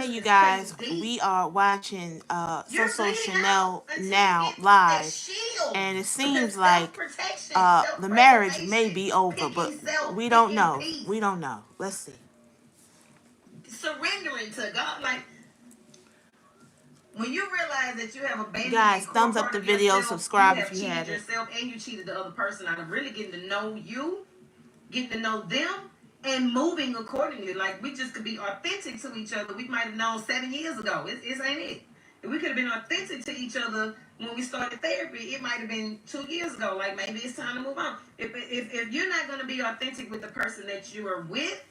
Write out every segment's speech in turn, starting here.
person. Hey, you guys, we are watching Soso Shanel now live, and it seems like the marriage may be over, but we don't know. We don't know. Let's see. Surrendering to God, like when you realize that you have abandoned, guys, thumbs up the video, yourself, subscribe you if you have cheated haven't. yourself and you cheated the other person out of really getting to know you, getting to know them, and moving accordingly. Like, we just could be authentic to each other. We might have known 7 years ago. It ain't it. If we could have been authentic to each other when we started therapy, it might have been 2 years ago. Like, maybe it's time to move on. If you're not going to be authentic with the person that you are with,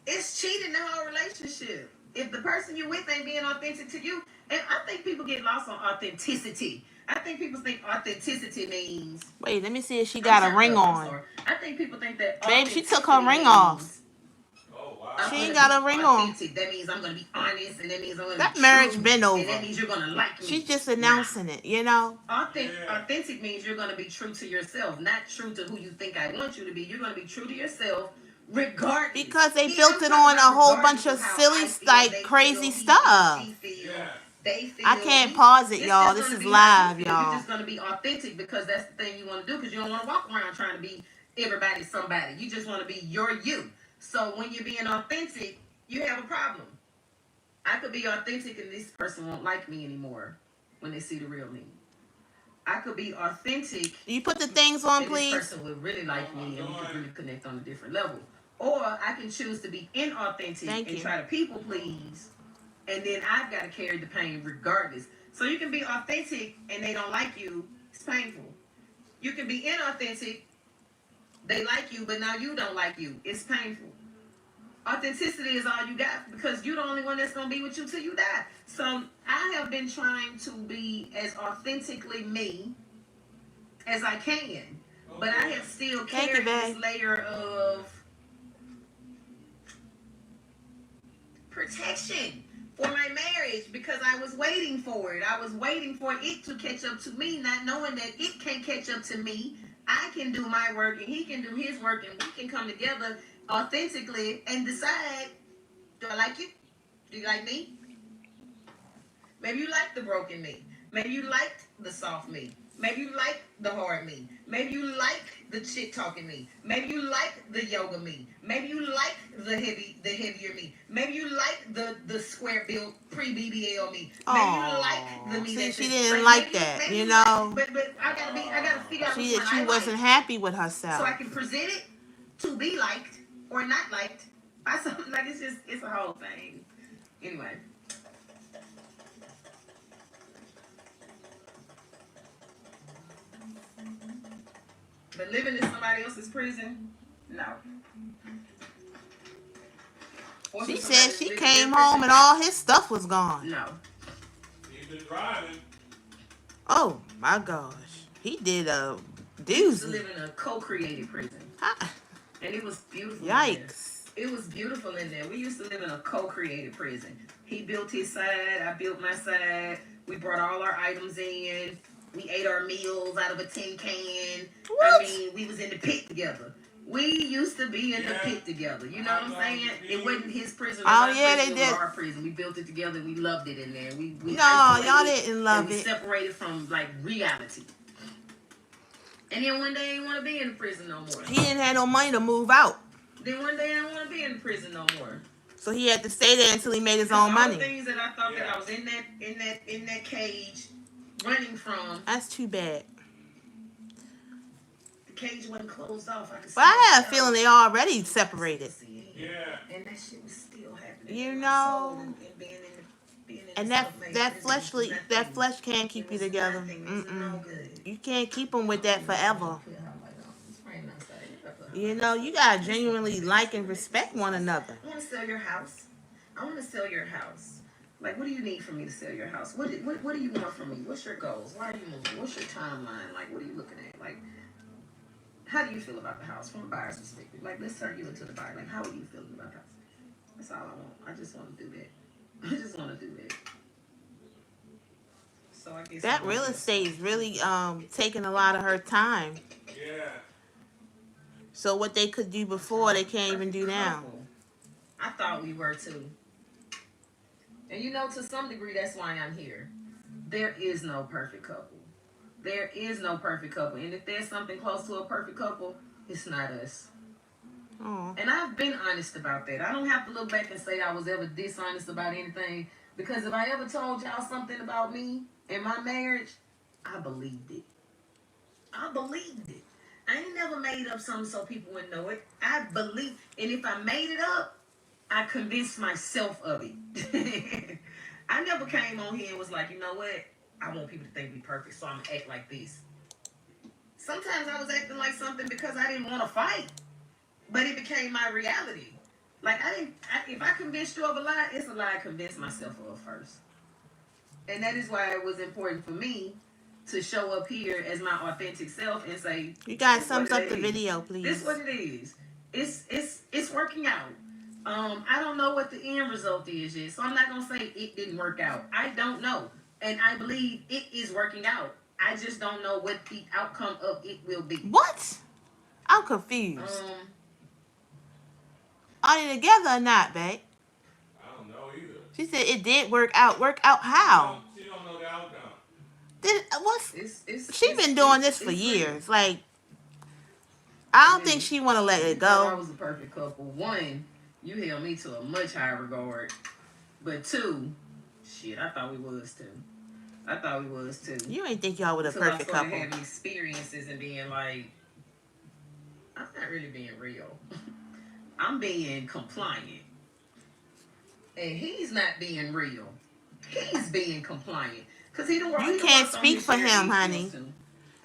it's cheating the whole relationship. If the person you're with ain't being authentic to you, and I think people get lost on authenticity. I think people think authenticity means. Wait, let me see if she got a ring on. I think people think that. Babe, she took her ring off. Oh, wow. She ain't got a ring on. That means I'm gonna be honest, and that means I'm gonna that be marriage true, been over. And that means you're gonna like me. She's just announcing it, you know. Authentic means you're gonna be true to yourself, not true to who you think I want you to be. You're gonna be true to yourself. Regardless. Because they built it on a whole bunch of silly, like, crazy stuff. I can't pause it, y'all. This is live, y'all. You're just going to be authentic because that's the thing you want to do, because you don't want to walk around trying to be everybody somebody. You just want to be you. So when you're being authentic, you have a problem. I could be authentic and this person won't like me anymore when they see the real me. I could be authentic. You put the things on, please. This person would really like me and we could really connect on a different level. Or I can choose to be inauthentic and try to people please, and then I've got to carry the pain regardless. So you can be authentic and they don't like you. It's painful. You can be inauthentic. They like you, but now you don't like you. It's painful. Authenticity is all you got because you're the only one that's going to be with you till you die. So I have been trying to be as authentically me as I can. But I have still carried this layer of protection for my marriage because I was waiting for it. I was waiting for it to catch up to me, not knowing that it can't catch up to me. I can do my work and he can do his work, and we can come together authentically and decide, do I like you? Do you like me? Maybe you like the broken me. Maybe you liked the soft me. Maybe you like the hard me. Maybe you like the shit talking me. Maybe you like the yoga me. Maybe you like the heavier me. Maybe you like the square built pre-BBL me. Maybe you like the me. See, she didn't like that, you know. But I gotta figure out. She wasn't happy with herself. So I can present it to be liked or not liked by something. Like, it's a whole thing. Anyway. But living in somebody else's prison, no. She said she came home and all his stuff was gone. No. He's been driving. Oh my gosh, he did a doozy. He used to live in a co-created prison, and it was beautiful. Yikes! It was beautiful in there. We used to live in a co-created prison. He built his side, I built my side. We brought all our items in. We ate our meals out of a tin can. What? I mean, we was in the pit together. We used to be in the pit together. You know what I'm saying? It wasn't his prison. Oh yeah, they did. Our prison. We built it together. We loved it in there. No, y'all didn't love it. We separated from like reality. And then one day, he didn't want to be in the prison no more. He didn't have no money to move out. Then one day, I didn't want to be in the prison no more. So he had to stay there until he made his own money. All the things that I thought that I was in that cage running from. That's too bad. The cage wasn't closed off. But I have a feeling they already separated. Yeah. And that shit was still happening. You know. And that flesh can't keep you together. You can't keep them with that forever. You know, you gotta genuinely like and respect one another. I want to sell your house. I want to sell your house. Like, what do you need from me to sell your house? What do you want from me? What's your goals? Why are you moving? What's your timeline? Like, what are you looking at? Like, how do you feel about the house from a buyer's perspective? Like, let's turn you into the buyer. Like, how are you feeling about the house? That's all I want. I just want to do that. I just want to do that. So I guess that real estate is really taking a lot of her time. Yeah. So what they could do before, they can't even do now. I thought we were too. And you know, to some degree, that's why I'm here. There is no perfect couple. There is no perfect couple. And if there's something close to a perfect couple, it's not us. Oh. And I've been honest about that. I don't have to look back and say I was ever dishonest about anything. Because if I ever told y'all something about me and my marriage, I believed it. I believed it. I ain't never made up something so people wouldn't know it. I believe. And if I made it up, I convinced myself of it. I never came on here and was like, you know what? I want people to think me perfect, so I'm going to act like this. Sometimes I was acting like something because I didn't want to fight. But it became my reality. Like, if I convinced you of a lie, it's a lie I convinced myself of first. And that is why it was important for me to show up here as my authentic self and say, you guys thumbs up the video, please. This is what it is. It's working out. I don't know what the end result is yet, so I'm not gonna say it didn't work out. I don't know, and I believe it is working out. I just don't know what the outcome of it will be. What? I'm confused. Are they together or not, babe? I don't know either. She said it did work out. Work out how? She don't know the outcome. She been doing this for years. Like, I don't think she want to let it go. I was a perfect couple. One, you held me to a much higher regard. But two, shit, I thought we was too. You ain't think y'all was a perfect couple. I having experiences and being like, I'm not really being real. I'm being compliant. And he's not being real. He's being compliant. Because he don't work. You can't speak for him, honey.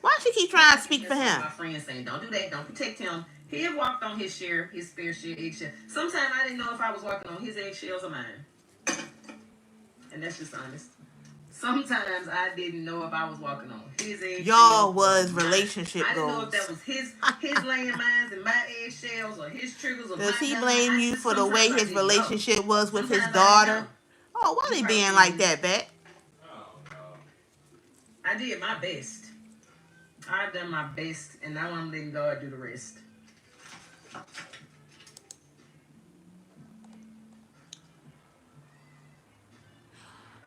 Why she keep trying to speak for him? My friends saying, don't do that. Don't protect him. He had walked on his fair share eggshell. Sometimes I didn't know if I was walking on his eggshells or mine. And that's just honest. Sometimes I didn't know if I was walking on his eggshells. Y'all was relationship goals. I didn't know if that was his landmines and my eggshells or his triggers or Does he blame you for the way his relationship was with his daughter? Oh, why they being like that, Beck? I did my best. I've done my best, and now I'm letting God do the rest.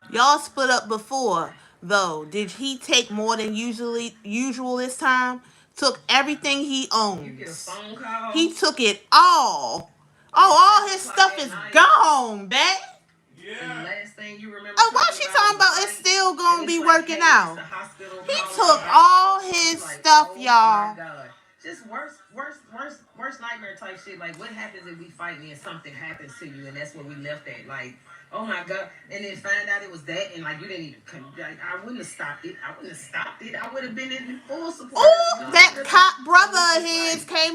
Y'all split up before, though. Did he take more than usual this time? Took everything he owns. You get a phone call. He took it all. Oh, all his stuff is gone, Beck. Yeah. The last thing you remember. Oh, why she talking about it's still gonna be working out? He took all his stuff, y'all. Just worst nightmare type shit. Like, what happens if we fight and something happens to you, and that's where we left at? Like, oh my God, and then find out it was that, and like you didn't even come. Like, I wouldn't have stopped it. I would have been in full support. Oh, that cop brother of his came.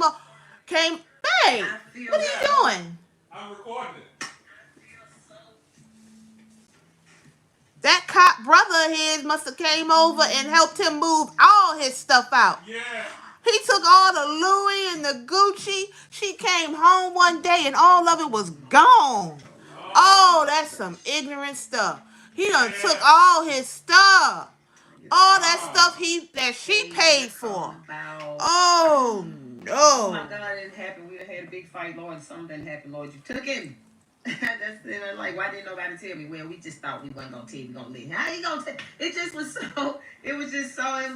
Babe, what are you doing? I'm recording it. That cop brother of his must have came over and helped him move all his stuff out. Yeah. He took all the Louis and the Gucci. She came home one day and all of it was gone. Oh, that's some ignorant stuff. He done took all his stuff. All that stuff that she paid for. Oh, no. Oh my God, it didn't happen. We had a big fight, Lord. Something didn't happen, Lord. You took him. That's like, why didn't nobody tell me? Well, we just thought we wasn't gonna tell you. We gonna let him. How you gonna tell? It just was so. It was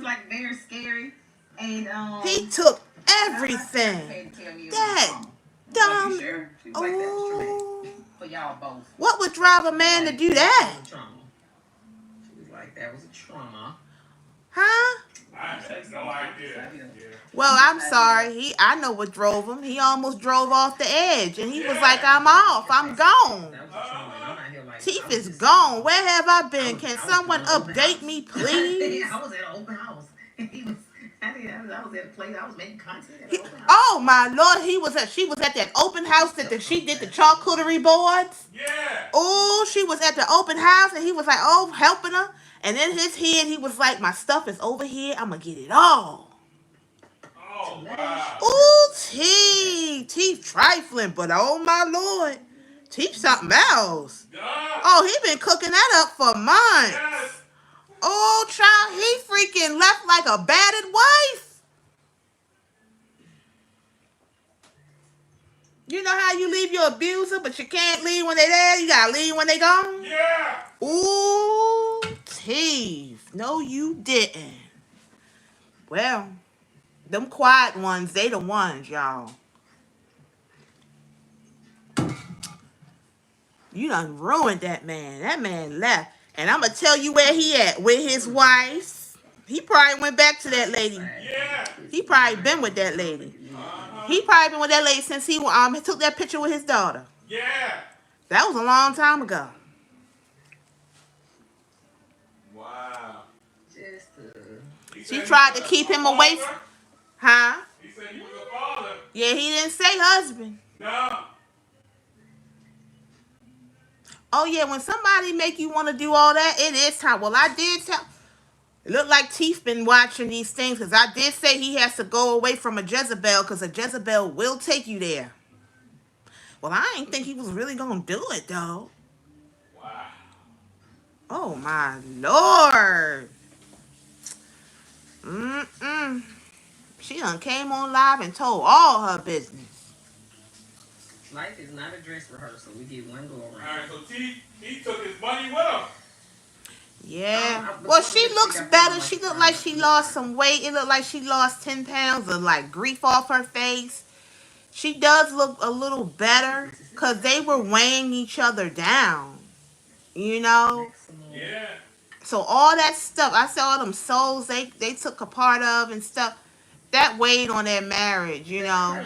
like very scary. And he took everything. That dumb. Sure? She was like, that's traumatic for y'all both. What would drive a man to do that? She was like, that was a trauma. Huh? I have no idea. Yeah. Well, I'm sorry. I know what drove him. He almost drove off the edge, and he was like, I'm off. I'm gone. Teeth is gone. Where have I been? Can someone update me, please? I was at an open house. I was at a place. I was making content at an open house. Oh, my Lord. She was at that open house that she did the charcuterie boards. Yeah. Oh, she was at the open house, and he was like, oh, helping her. And in his head, he was like, my stuff is over here. I'm going to get it all. Oh, wow. Ooh, Teeth trifling, but oh my Lord, Teeth something else. Oh, he been cooking that up for months. Yes. Oh, child, he freaking left like a battered wife. You know how you leave your abuser, but you can't leave when they there? You gotta leave when they gone? Yeah. Ooh, teeth. No, you didn't. Well, them quiet ones, they the ones, y'all. You done ruined that man. That man left. And I'm going to tell you where he at. With his wife. He probably went back to that lady. Yeah. He probably been with that lady. Uh-huh. He probably been with that lady since he took that picture with his daughter. Yeah. That was a long time ago. Wow. She tried to keep him away from... Huh? He said he was a father. Yeah, he didn't say husband. No. Oh, yeah, when somebody make you want to do all that, it is time. Well, I did tell... It looked like Teeth been watching these things because I did say he has to go away from a Jezebel because a Jezebel will take you there. Well, I didn't think he was really going to do it, though. Wow. Oh, my Lord. She done came on live and told all her business. Life is not a dress rehearsal. We get one go around. All right, so he took his money with him. Yeah. Well, she looks better. She looked like she lost some weight. It looked like she lost 10 pounds of like grief off her face. She does look a little better because they were weighing each other down. You know? Yeah. So all that stuff, I said all them souls they took a part of and stuff, that weighed on their marriage, you know?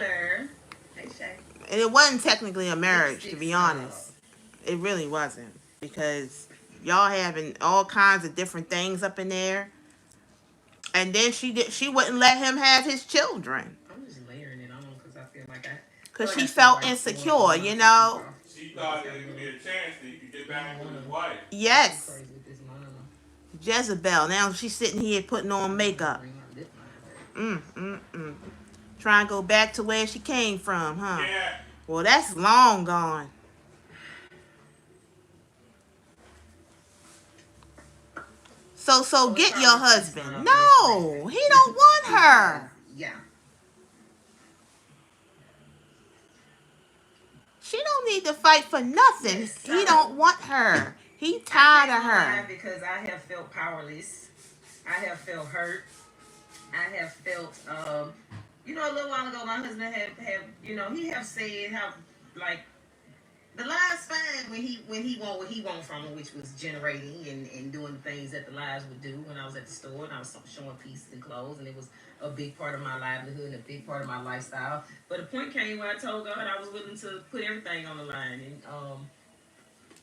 And it wasn't technically a marriage, to be honest. It really wasn't. Because y'all having all kinds of different things up in there. And then she wouldn't let him have his children. I'm just layering it on because I feel like because she felt insecure, you know. She thought that it could be a chance that he could get back with his wife. Yes. Jezebel. Now she's sitting here putting on makeup. Trying to go back to where she came from, huh? Yeah. Well, that's long gone. So get your husband. No, he don't want her. Yeah. She don't need to fight for nothing. He don't want her. He tired of her. Because I have felt powerless. I have felt hurt. I have felt, a little while ago, my husband have he have said how, like, the lives fine when he want what he want from her, which was generating and doing the things that the lives would do when I was at the store and I was showing pieces and clothes, and it was a big part of my livelihood and a big part of my lifestyle. But a point came where I told God I was willing to put everything on the line, and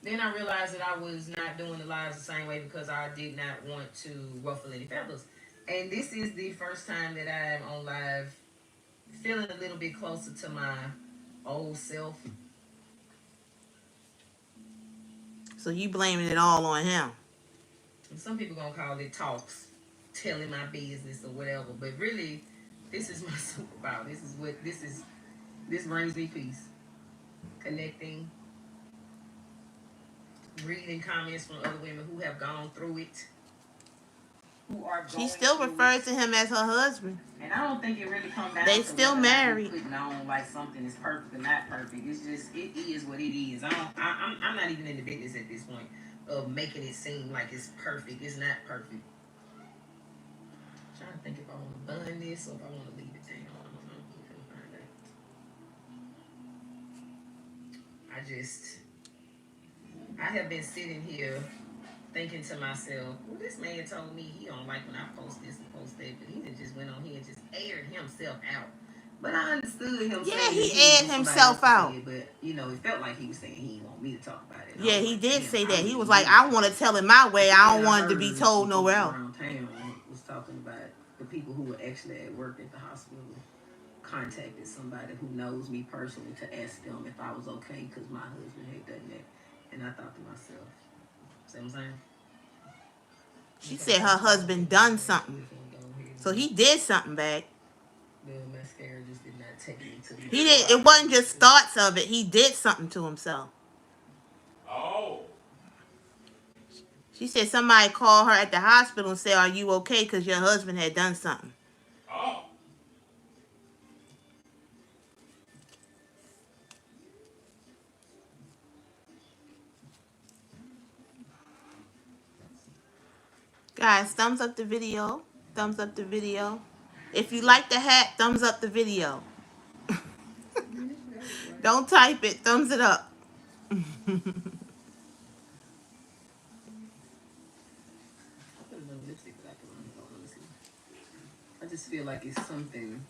then I realized that I was not doing the lives the same way because I did not want to ruffle any feathers. And this is the first time that I am on live feeling a little bit closer to my old self. So you blaming it all on him? And some people gonna call it talks, telling my business or whatever. But really, this is my superpower. This brings me peace. Connecting, reading comments from other women who have gone through it. She still refers to him as her husband. And I don't think it really comes down they to still married. Putting on like something is perfect or not perfect. It's just it is what it is. I'm not even in the business at this point of making it seem like it's perfect. It's not perfect. I'm trying to think if I want to bun this or if I want to leave it down. I have been sitting here thinking to myself, well, this man told me he don't like when I post this and post that, but he just went on here and just aired himself out. But I understood him. Yeah, he aired himself out. But it felt like he was saying he didn't want me to talk about it. Yeah, he did say that. He was like, I want to tell it my way. I don't want it to be told nowhere else. Around town was talking about the people who were actually at work at the hospital contacted somebody who knows me personally to ask them if I was okay because my husband had done that. And I thought to myself, see what I'm saying? She said her husband done something. So he did something back. The mascara just did not take me to the... He did. It wasn't just thoughts of it. He did something to himself. Oh. She said somebody called her at the hospital and said, are you okay? Because your husband had done something. Oh. Guys, thumbs up the video. Thumbs up the video. If you like the hat, thumbs up the video. Don't type it. Thumbs it up. I just feel like it's something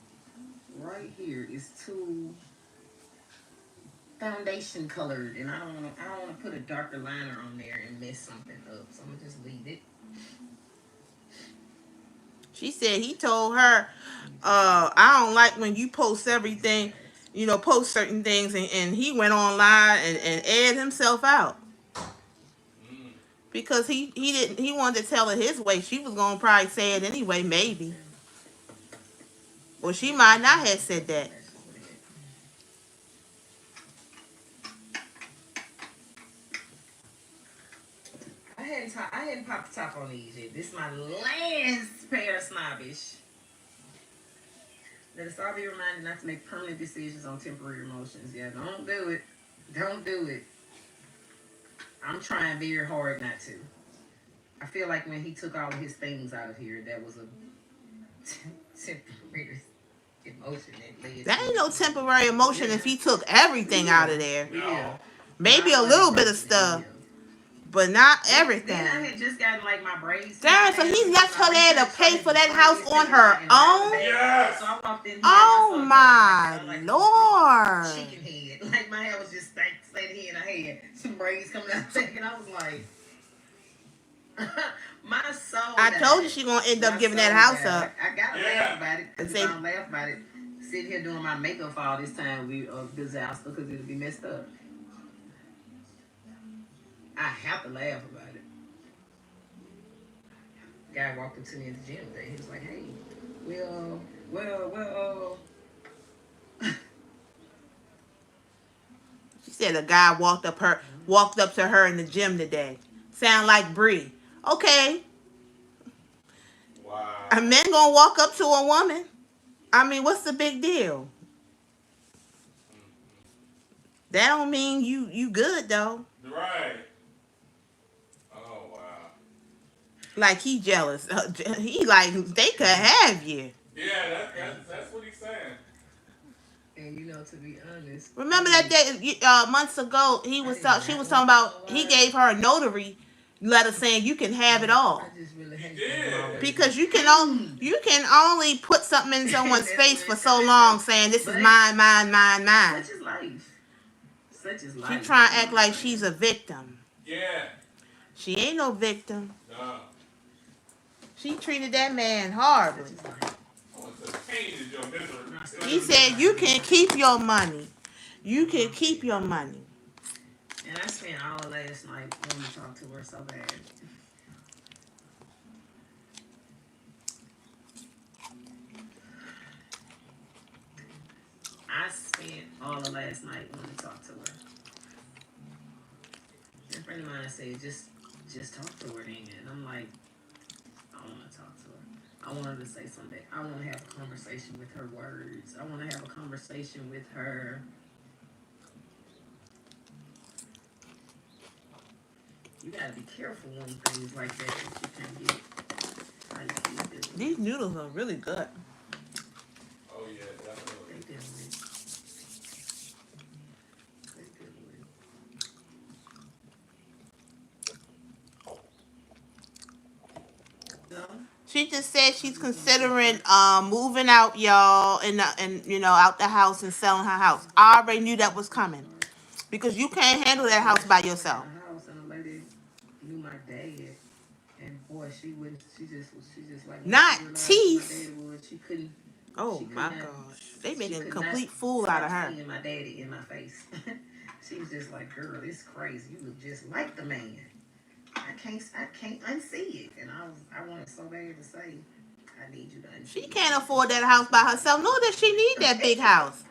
right here. It's too foundation colored, and I don't want to put a darker liner on there and mess something up. So I'm gonna just leave it. She said he told her, I don't like when you post everything, post certain things, and he went online and aired himself out. Because he wanted to tell her his way. She was gonna probably say it anyway, maybe. Or she might not have said that. I hadn't popped the top on these yet. This is my last pair of snobbish. Let us all be reminded not to make permanent decisions on temporary emotions. Yeah, don't do it. Don't do it. I'm trying very hard not to. I feel like when he took all of his things out of here, that was a temporary emotion that ain't no temporary emotion if he took everything out of there. Yeah. Maybe a little bit of stuff. But not everything. Then I had just gotten like my braids. Darn, so he left her there to pay for that house on her own? Yes. So I walked in. Oh my Lord. Chicken head. Like my hair was just straight head. I had some braids coming out and I was like, my soul. I told you she gonna end up giving that house up. I gotta laugh about it. And I don't laugh about it. Sitting here doing my makeup for all this time we disaster because it'll be messed up. I have to laugh about it. Guy walked up to me at the gym today. He was like, "Hey, well." She said a guy walked up to her in the gym today. Sound like Bree. Okay. Wow. A man gonna walk up to a woman. I mean, what's the big deal? That don't mean you good though. Right. Oh wow. Like he jealous. He like they could have you. Yeah, that's what he's saying. And to be honest. Remember that day months ago she was talking about he gave her a notary letter saying you can have it all. I just really hate did. Because you can only put something in someone's face for so long saying this is mine. Such is life. She trying to act like she's a victim. Yeah. She ain't no victim. No. She treated that man horribly. He said you can keep your money. You can keep your money. And I spent all of last night wanting to talk to her so bad. I spent all of last night wanting to talk to her. And a friend of mine said, just talk to her then. And I'm like, I want to talk to her. I want her to say something. I want to have a conversation with her words. I want to have a conversation with her. You gotta be careful on things like that you can't get. How you keep it. These noodles are really good. Oh yeah, definitely. They definitely. She just said she's considering moving out, y'all, and out the house and selling her house. I already knew that was coming because you can't handle that house by yourself. House and a lady knew my dad, and boy, she just like not teeth. She couldn't. Oh my gosh, they making a complete fool out of her. Seeing my daddy in my face, she was just like, "Girl, it's crazy. You look just like the man." I can't unsee it, and I wanted so bad to say, I need you to unsee She it. can't afford that house by herself. Nor does she need that big house.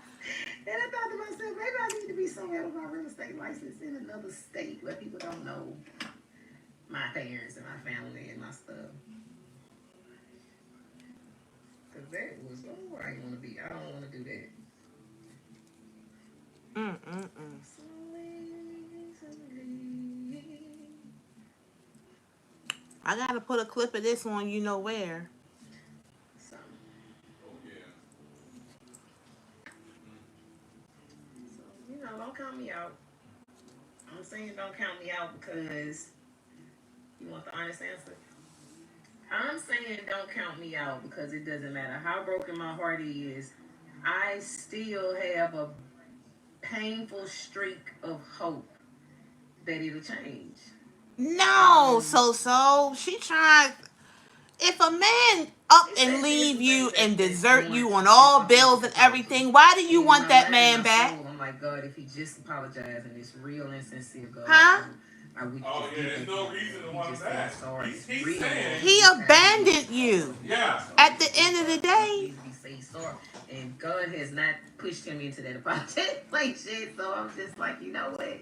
And I thought to myself, maybe I need to be somewhere with my real estate license in another state where people don't know my parents and my family and my stuff. Cause that was I ain't want to be. I don't want to do that. I gotta put a clip of this on you know where. So, Oh yeah. don't count me out. I'm saying don't count me out because you want the honest answer. I'm saying don't count me out because it doesn't matter how broken my heart is. I still have a painful streak of hope that it'll change. No, so she tried. If a man up and leave you and desert you on all bills and everything, why do you want that man back? I'm like, God, if he just apologized and it's real and sincere, God. Huh? Oh yeah, there's no reason to want him back. He's saying he abandoned you. Yeah. At the end of the day. And God has not pushed him into that apologetic like shit. So I'm just like, you know what?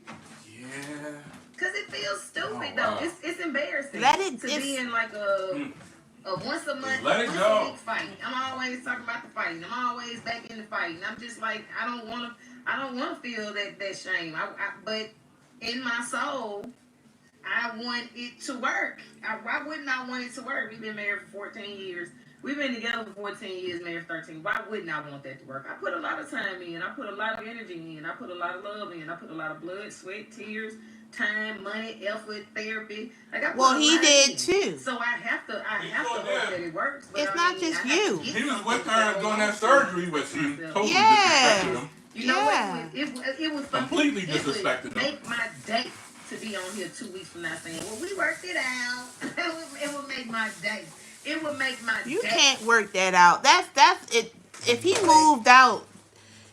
Yeah. Cause it feels stupid though. It's embarrassing to be in like a once a month, once a week fight. I'm always talking about the fighting. I'm always back in the fighting. I'm just like I don't want to feel that shame. But in my soul, I want it to work. Why wouldn't I want it to work? We've been married for 14 years. We've been together for 14 years, married for 13. Why wouldn't I want that to work? I put a lot of time in. I put a lot of energy in. I put a lot of love in. I put a lot of blood, sweat, tears, time, money, effort, therapy. Well, he did too. So I have to hope that it works. But it's not just you. He was with her doing that surgery, but she totally disrespected him. You know what? It was completely disrespected him. Make my day to be on here 2 weeks from now saying, well, we worked it out. It would make my day. It would make my You day. can't work that out. That's it. If he moved out,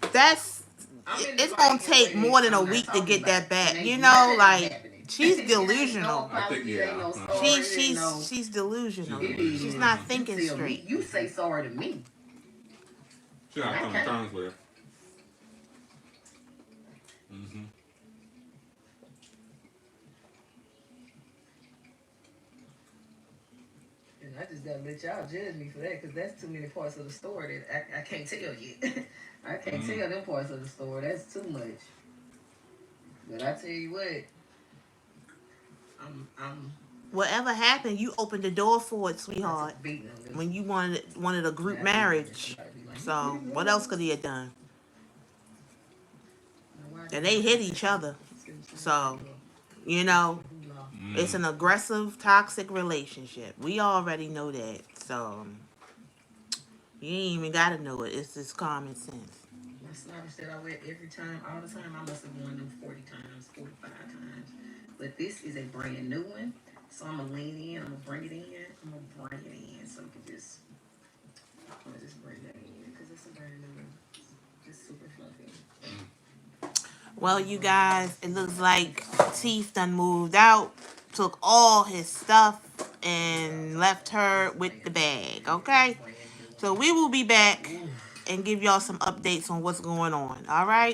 it's gonna take more than a week to get that back. You know, like she's delusional. I think She's delusional. She's not thinking straight. You say sorry to me. She gotta come to terms with her. Mm-hmm. And I just gotta let y'all judge me for that because that's too many parts of the story that I can't tell yet. I can't tell them parts of the story. That's too much. But I tell you what, I'm whatever happened, you opened the door for it, sweetheart. When you wanted a group marriage. So what else could he have done? And they hit each other. So, you know, it's an aggressive, toxic relationship. We already know that. So you ain't even gotta know it. It's just common sense. My snobbish that I wear every time, all the time, I must have worn them 40 times, 45 times. But this is a brand new one. So I'm going to lean in. I'm going to bring it in. I'm going to bring it in so we can just bring that in because it's a brand new one. Just super fluffy. Well, you guys, it looks like Teeth done moved out, took all his stuff, and left her with the bag, okay? So we will be back and give y'all some updates on what's going on, all right?